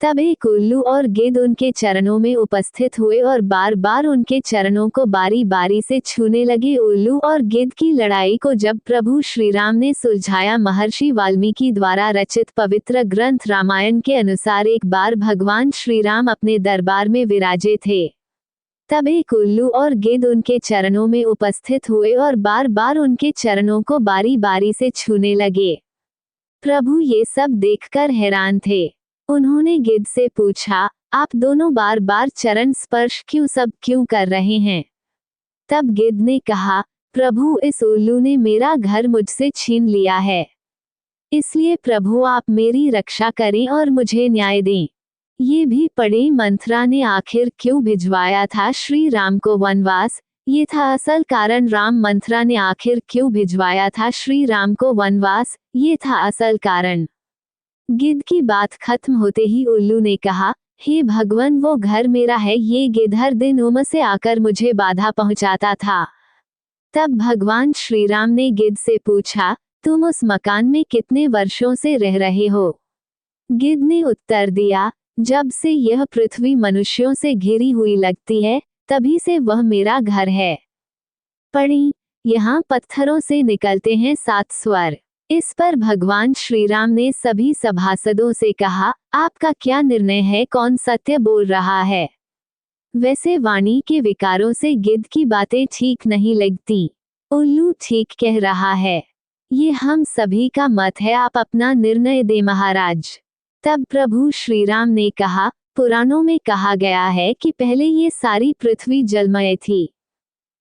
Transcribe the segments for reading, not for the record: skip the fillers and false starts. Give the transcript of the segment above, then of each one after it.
तब एक उल्लू और गिद्ध उनके चरणों में उपस्थित हुए और बार बार उनके चरणों को बारी बारी से छूने लगे। उल्लू और गिद्ध की लड़ाई को जब प्रभु श्री राम ने सुलझाया। महर्षि वाल्मीकि द्वारा रचित पवित्र ग्रंथ रामायण के अनुसार एक बार भगवान श्री राम अपने दरबार में विराजे थे। तब एक उल्लू और गिद्ध उनके चरणों में उपस्थित हुए और बार बार उनके चरणों को बारी बारी से छूने लगे। प्रभु ये सब देखकर हैरान थे। उन्होंने गिद्ध से पूछा, आप दोनों बार बार चरण स्पर्श क्यों कर रहे हैं? तब गिद्ध ने कहा, प्रभु इस उल्लू ने मेरा घर मुझसे छीन लिया है, इसलिए प्रभु आप मेरी रक्षा करें और मुझे न्याय दें। ये भी पढ़े, मंथरा ने आखिर क्यों भिजवाया था श्री राम को वनवास? ये था असल कारण। राम मंथरा ने आखिर क्यों भिजवाया था श्री राम को वनवास? ये था असल कारण। गिद्ध की बात खत्म होते ही उल्लू ने कहा, हे भगवान, वो घर मेरा है। ये गिद्ध हर दिन उम से आकर मुझे बाधा पहुंचाता था। तब भगवान श्री राम ने गिद्ध से पूछा, तुम उस मकान में कितने वर्षों से रह रहे हो? गिद्ध ने उत्तर दिया, जब से यह पृथ्वी मनुष्यों से घिरी हुई लगती है, तभी से वह मेरा घर है। पढ़ी, यहाँ पत्थरों से निकलते हैं 7 स्वर। इस पर भगवान श्री राम ने सभी सभासदों से कहा, आपका क्या निर्णय है? कौन सत्य बोल रहा है? वैसे वाणी के विकारों से गिद्ध की बातें ठीक नहीं लगती। उल्लू ठीक कह रहा है। ये हम सभी का मत है, आप अपना निर्णय दे महाराज। तब प्रभु श्री राम ने कहा, पुराणों में कहा गया है कि पहले ये सारी पृथ्वी जलमय थी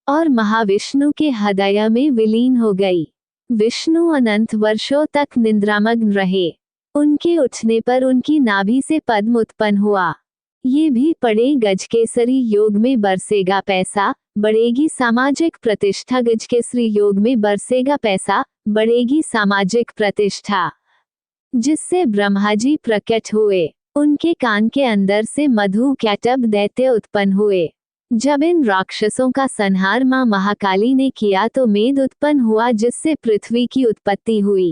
और महाविष्णु के हृदय में विलीन हो गई। विष्णु अनंत वर्षों तक निद्रामग्न रहे। उनके उठने पर उनकी नाभि से पद्म उत्पन्न हुआ। ये भी पढ़े, गजकेसरी योग में बरसेगा पैसा, बढ़ेगी सामाजिक प्रतिष्ठा। गजकेसरी योग में बरसेगा पैसा, बढ़ेगी सामाजिक प्रतिष्ठा। जिससे ब्रह्मा जी प्रकट हुए। उनके कान के अंदर से मधु कैटब दैत्य उत्पन्न हुए। जब इन राक्षसों का संहार मां महाकाली ने किया तो मेद उत्पन्न हुआ, जिससे पृथ्वी की उत्पत्ति हुई।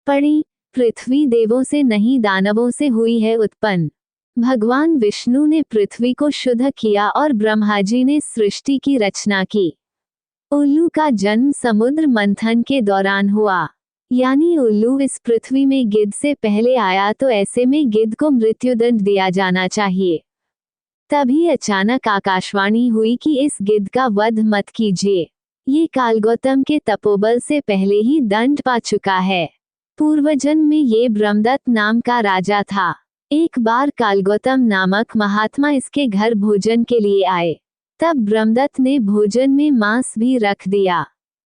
पढ़ी, पृथ्वी देवों से नहीं दानवों से हुई है उत्पन्न। भगवान विष्णु ने पृथ्वी को शुद्ध किया और ब्रह्मा जी ने सृष्टि की रचना की। उल्लू का जन्म समुद्र मंथन के दौरान हुआ, यानी उल्लू इस पृथ्वी में गिद्ध से पहले आया, तो ऐसे में गिद्ध को मृत्युदंड दिया जाना चाहिए। तभी अचानक आकाशवाणी हुई कि इस गिद्ध का वध मत कीजिए, ये कालगौतम के तपोबल से पहले ही दंड पा चुका है। पूर्वजन्म में ये ब्रह्मदत्त नाम का राजा था। एक बार कालगौतम नामक महात्मा इसके घर भोजन के लिए आए। तब ब्रह्मदत्त ने भोजन में मांस भी रख दिया।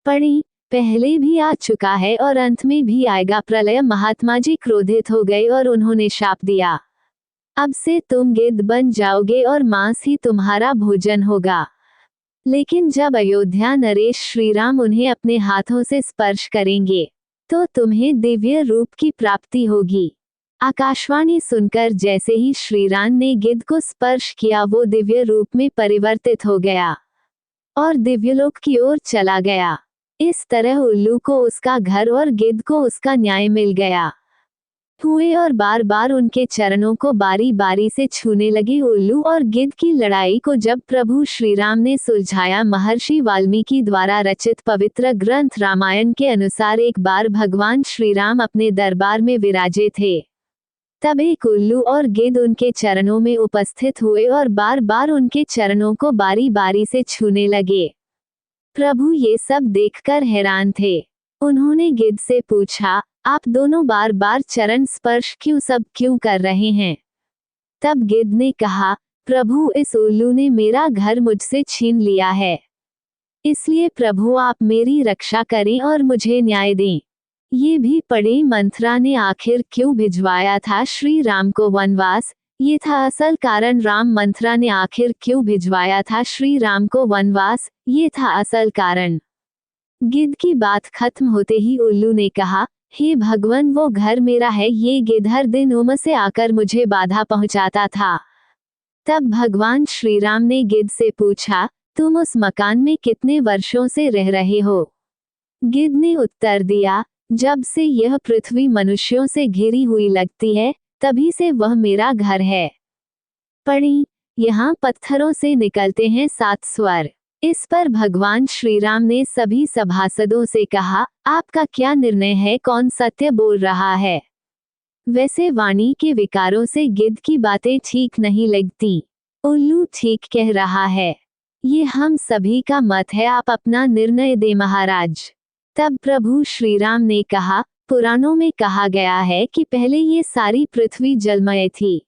पढ़ी, पहले भी आ चुका है और अंत में भी आएगा प्रलय। महात्मा जी क्रोधित हो गए और उन्होंने शाप दिया, अब से तुम गिद्ध बन जाओगे और मांस ही तुम्हारा भोजन होगा। लेकिन जब अयोध्या नरेश श्री राम उन्हें अपने हाथों से स्पर्श करेंगे तो तुम्हें दिव्य रूप की प्राप्ति होगी। आकाशवाणी सुनकर जैसे ही श्री राम ने गिद्ध को स्पर्श किया, वो दिव्य रूप में परिवर्तित हो गया और दिव्यलोक की ओर चला गया। इस तरह उल्लू को उसका घर और गिद्ध को उसका न्याय मिल गया हुए और बार बार उनके चरणों को बारी बारी से छूने लगे। उल्लू और गिद्ध की लड़ाई को जब प्रभु श्री राम ने सुलझाया। महर्षि वाल्मीकि द्वारा रचित पवित्र ग्रंथ रामायण के अनुसार एक बार भगवान श्री राम अपने दरबार में विराजे थे। तब एक उल्लू और गिद्ध उनके चरणों में उपस्थित हुए और बार बार उनके चरणों को बारी बारी से छूने लगे। प्रभु ये सब देखकर हैरान थे। उन्होंने गिद्ध से पूछा, आप दोनों बार बार चरण स्पर्श क्यों कर रहे हैं? तब गिद्ध ने कहा, प्रभु इस उल्लू ने मेरा घर मुझसे छीन लिया है, इसलिए प्रभु आप मेरी रक्षा करें और मुझे न्याय दें। ये भी पढ़े, मंथरा ने आखिर क्यों भिजवाया था श्री राम को वनवास? ये था असल कारण। राम मंथरा ने आखिर क्यों भिजवाया था श्री राम को वनवास? ये था असल कारण। गिद्ध की बात खत्म होते ही उल्लू ने कहा, हे भगवान, वो घर मेरा है। ये गिद्ध हर दिन उम से आकर मुझे बाधा पहुंचाता था। तब भगवान श्री राम ने गिद्ध से पूछा, तुम उस मकान में कितने वर्षों से रह रहे हो? गिद्ध ने उत्तर दिया, जब से यह पृथ्वी मनुष्यों से घिरी हुई लगती है, तभी से वह मेरा घर है। पढ़ी, यहाँ पत्थरों से निकलते हैं 7 स्वर। इस पर भगवान श्री राम ने सभी सभासदों से कहा, आपका क्या निर्णय है, कौन सत्य बोल रहा है? वैसे वाणी के विकारों से गिद्ध की बातें ठीक नहीं लगती। उल्लू ठीक कह रहा है। ये हम सभी का मत है, आप अपना निर्णय दे महाराज। तब प्रभु श्री राम ने कहा, पुराणों में कहा गया है कि पहले ये सारी पृथ्वी जलमय थी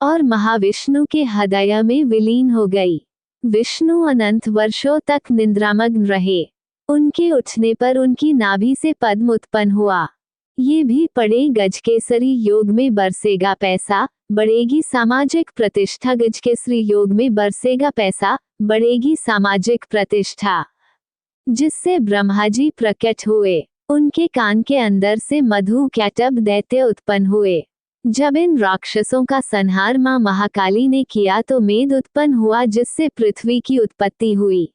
और महाविष्णु के हृदय में विलीन हो गई। विष्णु अनंत वर्षों तक निद्रामग्न रहे। उनके उठने पर उनकी नाभि से पद्म उत्पन्न हुआ। ये भी पढ़े, गजकेसरी योग में बरसेगा पैसा, बढ़ेगी सामाजिक प्रतिष्ठा। गजकेसरी योग में बरसेगा पैसा, बढ़ेगी सामाजिक प्रतिष्ठा। जिससे ब्रह्मा जी प्रकट हुए। उनके कान के अंदर से मधु कैटब दैत्य उत्पन्न हुए। जब इन राक्षसों का संहार मां महाकाली ने किया तो मेद उत्पन्न हुआ, जिससे पृथ्वी की उत्पत्ति हुई।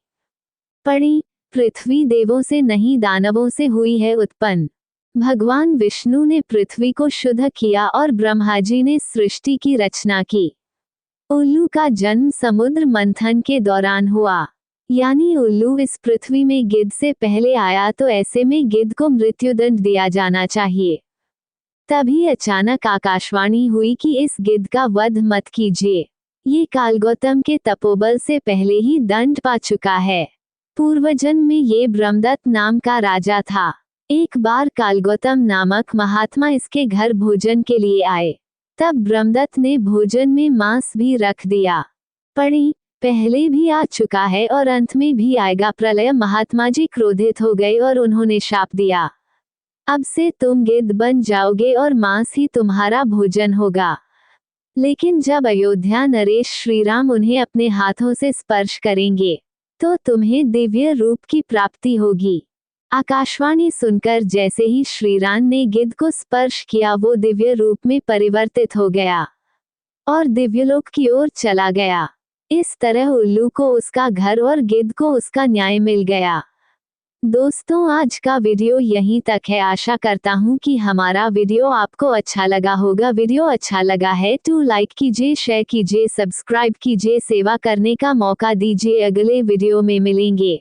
पढ़ी, पृथ्वी देवों से नहीं दानवों से हुई है उत्पन्न। भगवान विष्णु ने पृथ्वी को शुद्ध किया और ब्रह्मा जी ने सृष्टि की रचना की। उल्लू का जन्म समुद्र मंथन के दौरान हुआ, यानी उल्लू इस पृथ्वी में गिद्ध से पहले आया, तो ऐसे में गिद्ध को मृत्युदंड दिया जाना चाहिए। तभी अचानक आकाशवाणी हुई कि इस गिद्ध का वध मत कीजिए, ये कालगौतम के तपोबल से पहले ही दंड पा चुका है। पूर्वजन्म में ये ब्रह्मदत्त नाम का राजा था। एक बार कालगौतम नामक महात्मा इसके घर भोजन के लिए आए। तब ब्रह्मदत्त ने भोजन में मांस भी रख दिया। पढ़ी, पहले भी आ चुका है और अंत में भी आएगा प्रलय। महात्मा जी क्रोधित हो गए और उन्होंने शाप दिया, अब से तुम गिद्ध बन जाओगे और मांस ही तुम्हारा भोजन होगा। लेकिन जब अयोध्या नरेश श्री राम उन्हें अपने हाथों से स्पर्श करेंगे तो तुम्हें दिव्य रूप की प्राप्ति होगी। आकाशवाणी सुनकर जैसे ही श्री राम ने गिद्ध को स्पर्श किया, वो दिव्य रूप में परिवर्तित हो गया और दिव्यलोक की ओर चला गया। इस तरह उल्लू को उसका घर और गिद्ध को उसका न्याय मिल गया। दोस्तों, आज का वीडियो यहीं तक है। आशा करता हूँ कि हमारा वीडियो आपको अच्छा लगा होगा। वीडियो अच्छा लगा है तो लाइक कीजिए, शेयर कीजिए, सब्सक्राइब कीजिए, सेवा करने का मौका दीजिए। अगले वीडियो में मिलेंगे।